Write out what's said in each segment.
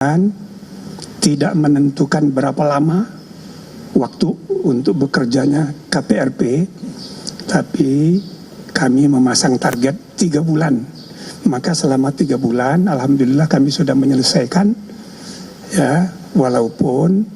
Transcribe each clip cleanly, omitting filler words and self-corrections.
dan tidak menentukan berapa lama waktu untuk bekerjanya KPRP, tapi kami memasang target 3 bulan. Maka selama 3 bulan, alhamdulillah kami sudah menyelesaikan, ya, walaupun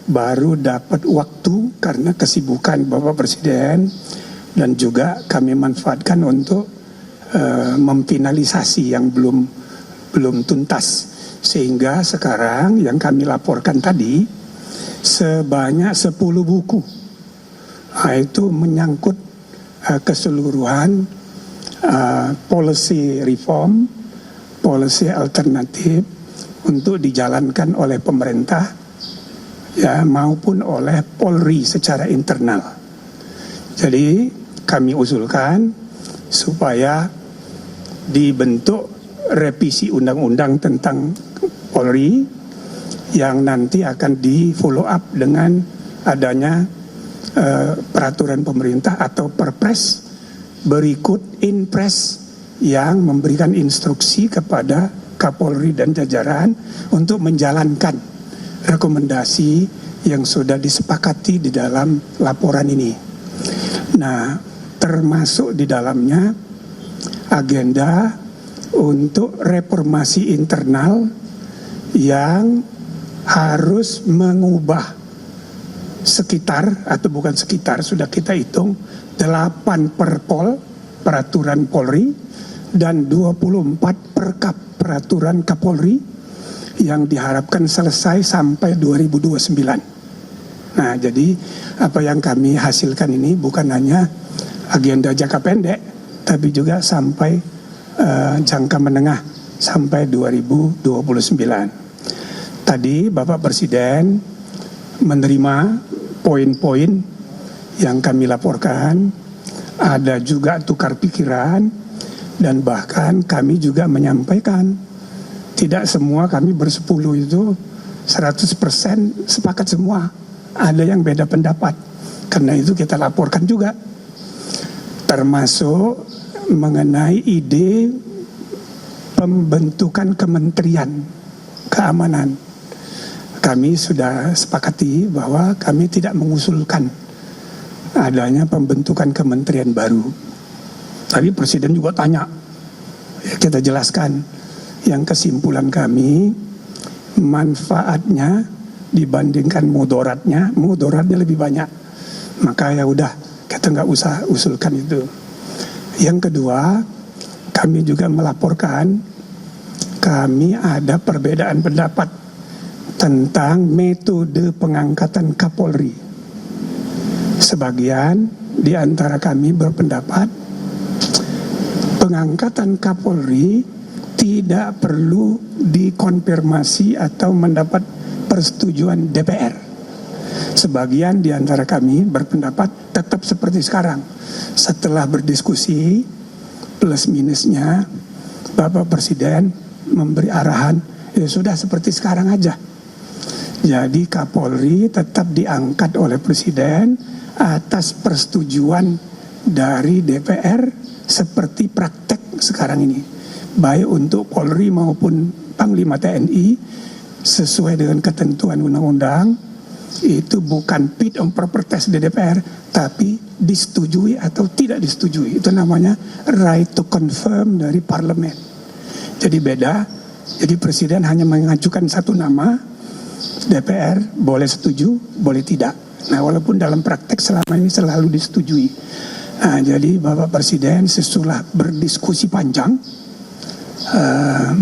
baru dapat waktu karena kesibukan Bapak Presiden, dan juga kami manfaatkan untuk memfinalisasi yang belum tuntas. Sehingga sekarang yang kami laporkan tadi sebanyak 10 buku. Nah, itu menyangkut keseluruhan policy reform, policy alternatif untuk dijalankan oleh pemerintah, ya, maupun oleh Polri secara internal. Jadi kami usulkan supaya dibentuk revisi undang-undang tentang Polri yang nanti akan di follow up dengan adanya peraturan pemerintah atau perpres berikut inpres yang memberikan instruksi kepada Kapolri dan jajaran untuk menjalankan rekomendasi yang sudah disepakati di dalam laporan ini. Nah, termasuk di dalamnya agenda untuk reformasi internal yang harus mengubah sekitar, atau bukan sekitar, sudah kita hitung 8 perpol peraturan Polri dan 24 perkap peraturan Kapolri yang diharapkan selesai sampai 2029. Nah, jadi apa yang kami hasilkan ini bukan hanya agenda jangka pendek, tapi juga sampai jangka menengah sampai 2029. Tadi Bapak Presiden menerima poin-poin yang kami laporkan, ada juga tukar pikiran, dan bahkan kami juga menyampaikan tidak semua kami bersepuluh itu 100% sepakat semua. Ada yang beda pendapat. Karena itu kita laporkan juga. Termasuk mengenai ide pembentukan Kementerian Keamanan. Kami sudah sepakati bahwa kami tidak mengusulkan adanya pembentukan kementerian baru. Tapi Presiden juga tanya, ya, kita jelaskan. Yang kesimpulan kami, manfaatnya dibandingkan mudaratnya lebih banyak. Maka ya udah, kita nggak usah usulkan itu. Yang kedua, kami juga melaporkan kami ada perbedaan pendapat tentang metode pengangkatan Kapolri. Sebagian di antara kami berpendapat pengangkatan Kapolri tidak perlu dikonfirmasi atau mendapat persetujuan DPR. Sebagian di antara kami berpendapat tetap seperti sekarang. Setelah berdiskusi plus minusnya, Bapak Presiden memberi arahan, ya sudah seperti sekarang aja. Jadi Kapolri tetap diangkat oleh Presiden atas persetujuan dari DPR seperti praktek sekarang ini. Baik untuk Polri maupun Panglima TNI sesuai dengan ketentuan undang-undang, itu bukan fit and proper test di DPR, tapi disetujui atau tidak disetujui. Itu namanya right to confirm dari parlemen. Jadi beda. Jadi Presiden hanya mengajukan satu nama, DPR boleh setuju, boleh tidak. Nah, walaupun dalam praktek selama ini selalu disetujui. Nah, jadi Bapak Presiden sesudah berdiskusi panjang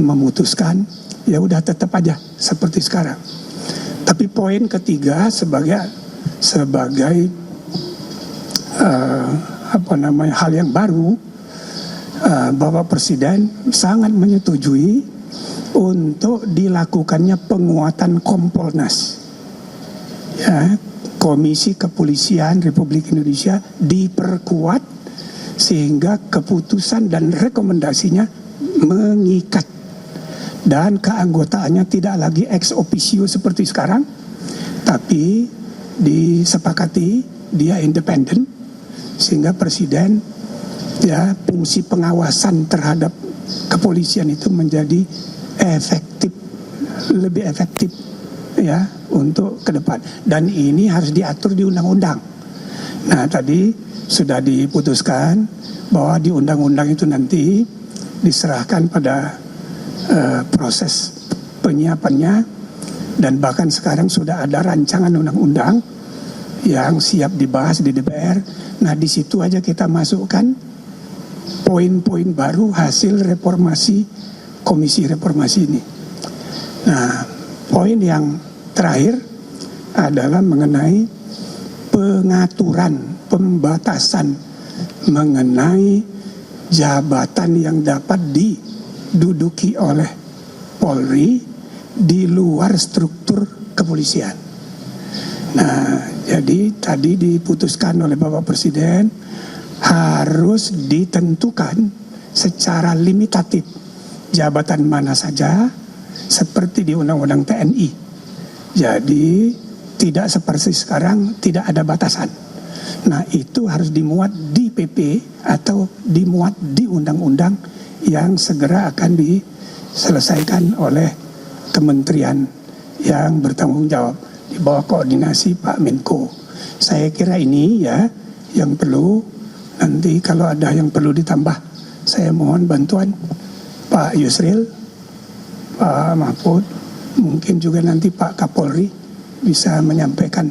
memutuskan ya udah tetap aja seperti sekarang. Tapi poin ketiga sebagai hal yang baru, Bapak Presiden sangat menyetujui untuk dilakukannya penguatan Kompolnas. Ya, Komisi Kepolisian Republik Indonesia diperkuat sehingga keputusan dan rekomendasinya mengikat. Dan keanggotaannya tidak lagi ex officio seperti sekarang, tapi disepakati dia independen, sehingga Presiden, ya, fungsi pengawasan terhadap kepolisian itu menjadi efektif lebih efektif ya untuk ke depan, dan ini harus diatur di undang-undang. Nah, tadi sudah diputuskan bahwa di undang-undang itu nanti diserahkan pada proses penyiapannya, dan bahkan sekarang sudah ada rancangan undang-undang yang siap dibahas di DPR. Nah, di situ aja kita masukkan poin-poin baru hasil reformasi Komisi Reformasi ini. Nah, poin yang terakhir adalah mengenai pengaturan, pembatasan mengenai jabatan yang dapat diduduki oleh Polri di luar struktur kepolisian. Nah, jadi tadi diputuskan oleh Bapak Presiden harus ditentukan secara limitatif jabatan mana saja, seperti di Undang-Undang TNI. Jadi tidak seperti sekarang tidak ada batasan. Nah, itu harus dimuat di PP atau dimuat di undang-undang yang segera akan diselesaikan oleh kementerian yang bertanggung jawab di bawah koordinasi Pak Menko. Saya kira ini ya yang perlu. Nanti kalau ada yang perlu ditambah, saya mohon bantuan Pak Yusril, Pak Mahfud, mungkin juga nanti Pak Kapolri bisa menyampaikan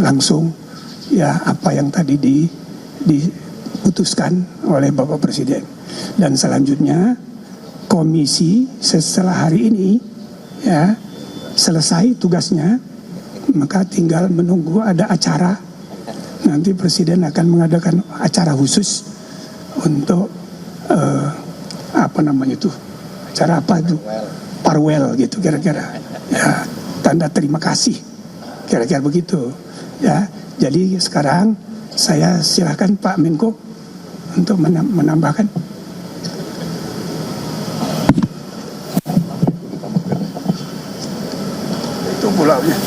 langsung ya apa yang tadi diputuskan oleh Bapak Presiden. Dan selanjutnya komisi setelah hari ini ya selesai tugasnya, maka tinggal menunggu ada acara. Nanti Presiden akan mengadakan acara khusus untuk acara apa itu, farewell gitu kira-kira ya, tanda terima kasih kira-kira begitu ya. Jadi sekarang saya silakan Pak Menko untuk menambahkan. Itu pulaunya.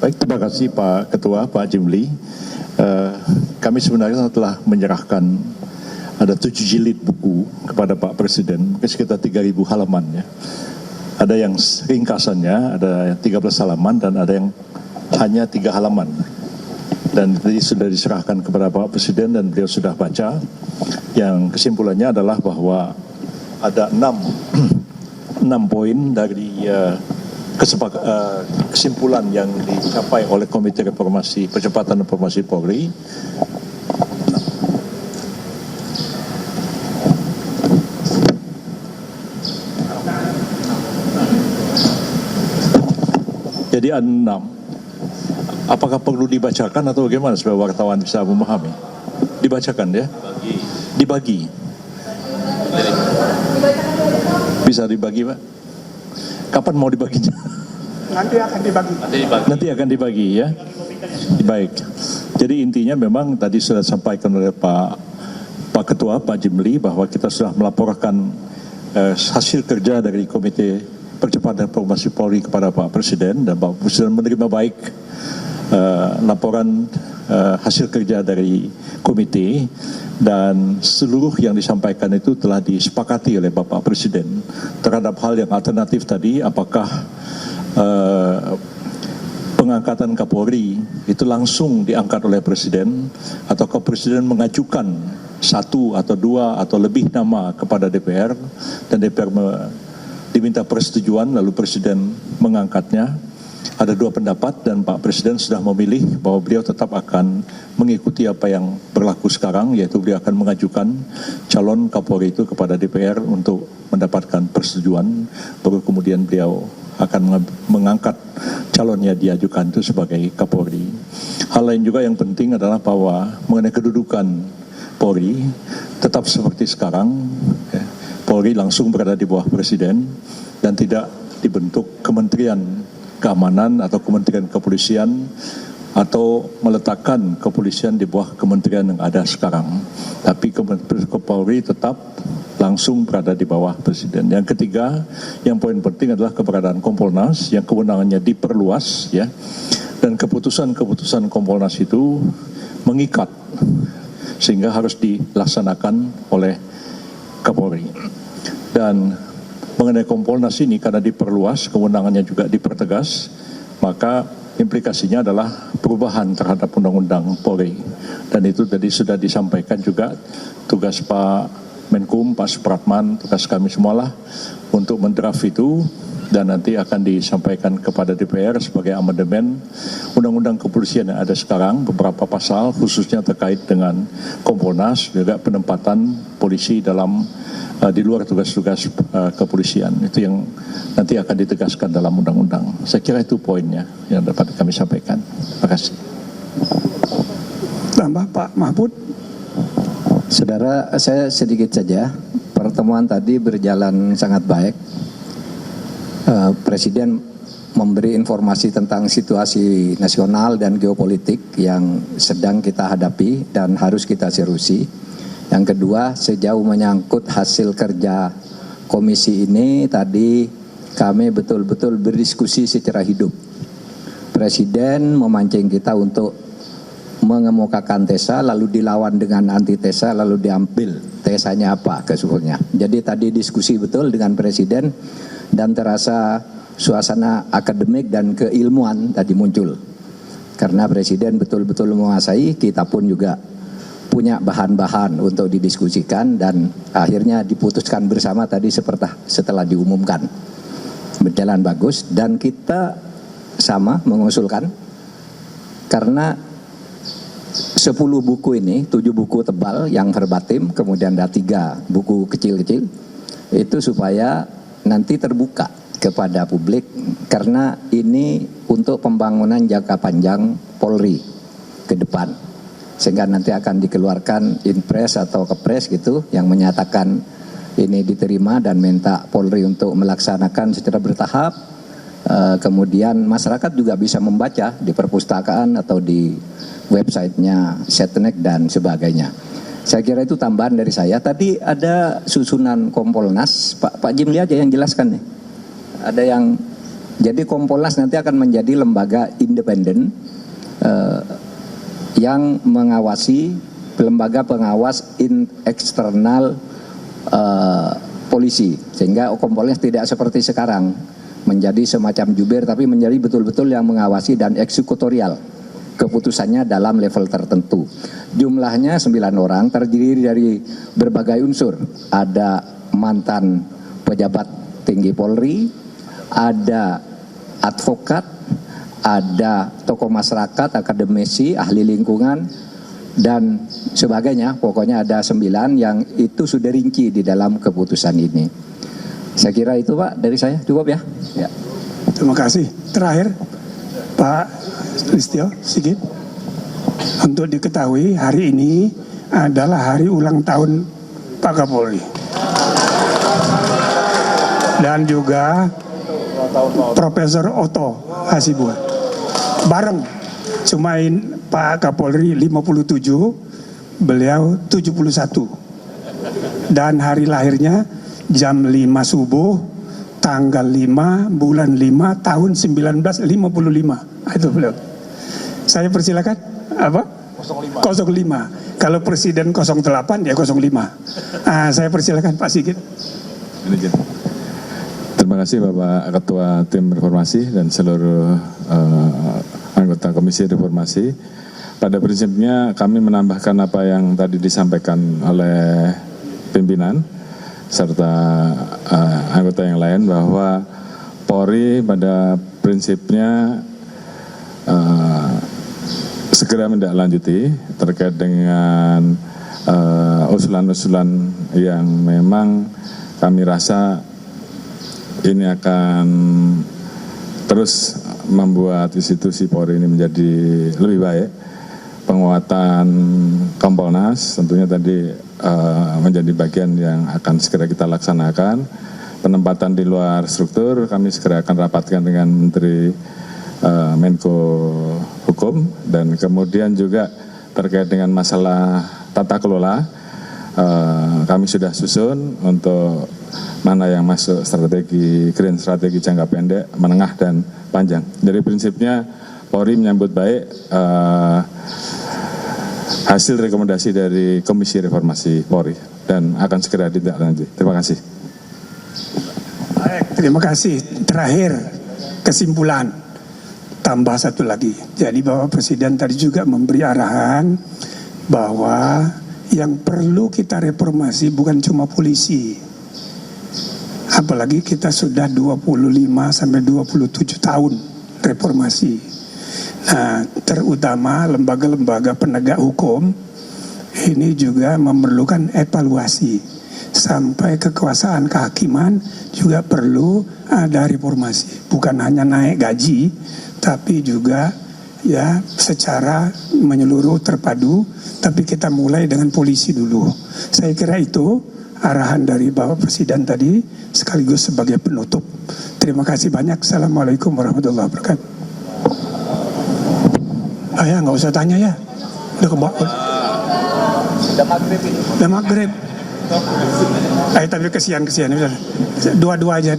Baik, terima kasih Pak Ketua, Pak Jimli. Kami sebenarnya telah menyerahkan ada 7 jilid buku kepada Pak Presiden, mungkin sekitar 3.000 halaman ya. Ada yang ringkasannya, ada 13 halaman dan ada yang hanya 3 halaman. Dan tadi sudah diserahkan kepada Pak Presiden dan beliau sudah baca. Yang kesimpulannya adalah bahwa ada 6 poin dari kesimpulan yang dicapai oleh Komite Reformasi Percepatan Reformasi Polri. Jadi ada 6. Apakah perlu dibacakan atau bagaimana supaya wartawan bisa memahami? Dibacakan ya? Dibagi. Bisa dibagi, Pak? Kapan mau dibaginya? Nanti akan dibagi. Nanti akan dibagi ya. Baik. Jadi intinya memang tadi sudah disampaikan oleh Pak Ketua, Pak Jimli, bahwa kita sudah melaporkan hasil kerja dari Komite Percepatan Reformasi Polri kepada Pak Presiden, dan Pak Presiden menerima baik laporan hasil kerja dari komite, dan seluruh yang disampaikan itu telah disepakati oleh Bapak Presiden. Terhadap hal yang alternatif tadi, apakah pengangkatan Kapolri itu langsung diangkat oleh Presiden, ataukah Presiden mengajukan 1 atau 2 atau lebih nama kepada DPR, dan DPR diminta persetujuan lalu Presiden mengangkatnya. Ada 2 pendapat dan Pak Presiden sudah memilih bahwa beliau tetap akan mengikuti apa yang berlaku sekarang, yaitu beliau akan mengajukan calon Kapolri itu kepada DPR untuk mendapatkan persetujuan, baru kemudian beliau akan mengangkat calonnya diajukan itu sebagai Kapolri. Hal lain juga yang penting adalah bahwa mengenai kedudukan Polri tetap seperti sekarang, ya, Polri langsung berada di bawah Presiden dan tidak dibentuk Kementerian Keamanan atau Kementerian Kepolisian atau meletakkan kepolisian di bawah kementerian yang ada sekarang. Tapi Polri tetap langsung berada di bawah Presiden. Yang ketiga, yang poin penting adalah keberadaan Kompolnas yang kewenangannya diperluas ya. Dan keputusan-keputusan Kompolnas itu mengikat sehingga harus dilaksanakan oleh Kapolri. Dan mengenai Kompolnas ini karena diperluas, kewenangannya juga dipertegas, maka implikasinya adalah perubahan terhadap Undang-Undang Polri. Dan itu tadi sudah disampaikan juga tugas Pak Menkum, Pak Supratman, tugas kami semualah untuk mendraft itu dan nanti akan disampaikan kepada DPR sebagai amandemen Undang-Undang Kepolisian yang ada sekarang, beberapa pasal khususnya terkait dengan Kompolnas, juga penempatan polisi dalam di luar tugas-tugas kepolisian. Itu yang nanti akan ditegaskan dalam undang-undang. Saya kira itu poinnya yang dapat kami sampaikan. Terima kasih. Tambah Pak Mahfud. Saudara, saya sedikit saja. Pertemuan tadi berjalan sangat baik. Presiden memberi informasi tentang situasi nasional dan geopolitik yang sedang kita hadapi dan harus kita seriusi. Yang kedua, sejauh menyangkut hasil kerja komisi ini, tadi kami betul-betul berdiskusi secara hidup. Presiden memancing kita untuk mengemukakan tesa, lalu dilawan dengan antitesa, lalu diambil tesanya apa keseluruhannya. Jadi tadi diskusi betul dengan Presiden dan terasa suasana akademik dan keilmuan tadi muncul. Karena Presiden betul-betul menguasai, kita pun juga punya bahan-bahan untuk didiskusikan dan akhirnya diputuskan bersama tadi setelah diumumkan. Berjalan bagus dan kita sama mengusulkan karena 10 buku ini, 7 buku tebal yang verbatim, kemudian ada 3 buku kecil-kecil, itu supaya nanti terbuka kepada publik karena ini untuk pembangunan jangka panjang Polri ke depan. Sehingga nanti akan dikeluarkan inpres atau kepres gitu yang menyatakan ini diterima dan minta Polri untuk melaksanakan secara bertahap. Kemudian masyarakat juga bisa membaca di perpustakaan atau di websitenya Setnek dan sebagainya. Saya kira itu tambahan dari saya. Tadi ada susunan Kompolnas, Pak Jimli aja yang jelaskan nih. Ada yang, jadi Kompolnas nanti akan menjadi lembaga independen yang mengawasi, lembaga pengawas eksternal polisi. Sehingga Kompolnas tidak seperti sekarang, menjadi semacam jubir, tapi menjadi betul-betul yang mengawasi dan eksekutorial. Keputusannya dalam level tertentu. Jumlahnya 9 orang, terdiri dari berbagai unsur. Ada mantan pejabat tinggi Polri, ada advokat, ada tokoh masyarakat, akademisi, ahli lingkungan, dan sebagainya. Pokoknya ada 9 yang itu sudah rinci di dalam keputusan ini. Saya kira itu Pak dari saya, cukup ya? Ya. Terima kasih. Terakhir Pak Listio Sigit. Untuk diketahui hari ini adalah hari ulang tahun Pak Kapolri. Dan juga Profesor Otto Hasibuan. Bareng, cuma Pak Kapolri 57, beliau 71. Dan hari lahirnya jam 5 subuh, tanggal 5, bulan 5, tahun 1955. Itu beliau. Saya persilakan, apa? 05. Kalau Presiden 08, ya 05. Saya persilakan Pak Sigit. Terima kasih Bapak Ketua Tim Reformasi dan seluruh anggota Komisi Reformasi. Pada prinsipnya kami menambahkan apa yang tadi disampaikan oleh pimpinan serta anggota yang lain bahwa Polri pada prinsipnya segera menindaklanjuti terkait dengan usulan-usulan yang memang kami rasa ini akan terus membuat institusi Polri ini menjadi lebih baik. Penguatan Kompolnas tentunya tadi menjadi bagian yang akan segera kita laksanakan. Penempatan di luar struktur kami segera akan rapatkan dengan Menteri Menko Hukum, dan kemudian juga terkait dengan masalah tata kelola kami sudah susun untuk mana yang masuk strategi green, strategi jangka pendek, menengah dan panjang. Jadi prinsipnya Polri menyambut baik hasil rekomendasi dari Komisi Reformasi Polri dan akan segera ditindaklanjuti. Terima kasih. Baik, terima kasih. Terakhir, kesimpulan, tambah satu lagi. Jadi Bapak Presiden tadi juga memberi arahan bahwa yang perlu kita reformasi bukan cuma polisi. Apalagi kita sudah 25 sampai 27 tahun reformasi. Nah, terutama lembaga-lembaga penegak hukum ini juga memerlukan evaluasi. Sampai kekuasaan kehakiman juga perlu ada reformasi. Bukan hanya naik gaji, tapi juga ya secara menyeluruh terpadu. Tapi kita mulai dengan polisi dulu. Saya kira itu arahan dari Bapak Presiden tadi sekaligus sebagai penutup. Terima kasih banyak. Assalamualaikum warahmatullahi wabarakatuh. Ya nggak usah tanya ya. Udah ke bawah. Udah maghrib. Tapi kesian. Dua aja.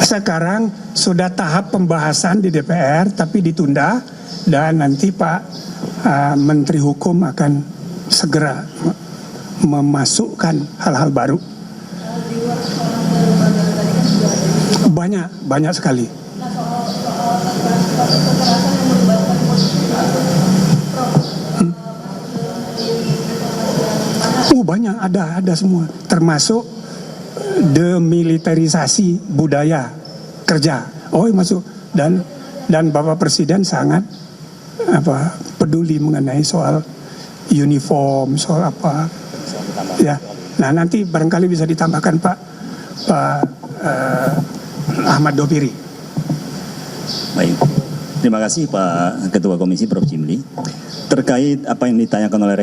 Sekarang sudah tahap pembahasan di DPR tapi ditunda dan nanti Pak Menteri Hukum akan segera memasukkan hal-hal baru. Banyak sekali. Banyak, ada semua, termasuk demilitarisasi budaya kerja. Masuk dan Bapak Presiden sangat peduli mengenai soal uniform, soal apa. Ya. Nah, nanti barangkali bisa ditambahkan Pak Ahmad Dopiri. Baik. Terima kasih Pak Ketua Komisi Prof. Jimli. Terkait apa yang ditanyakan oleh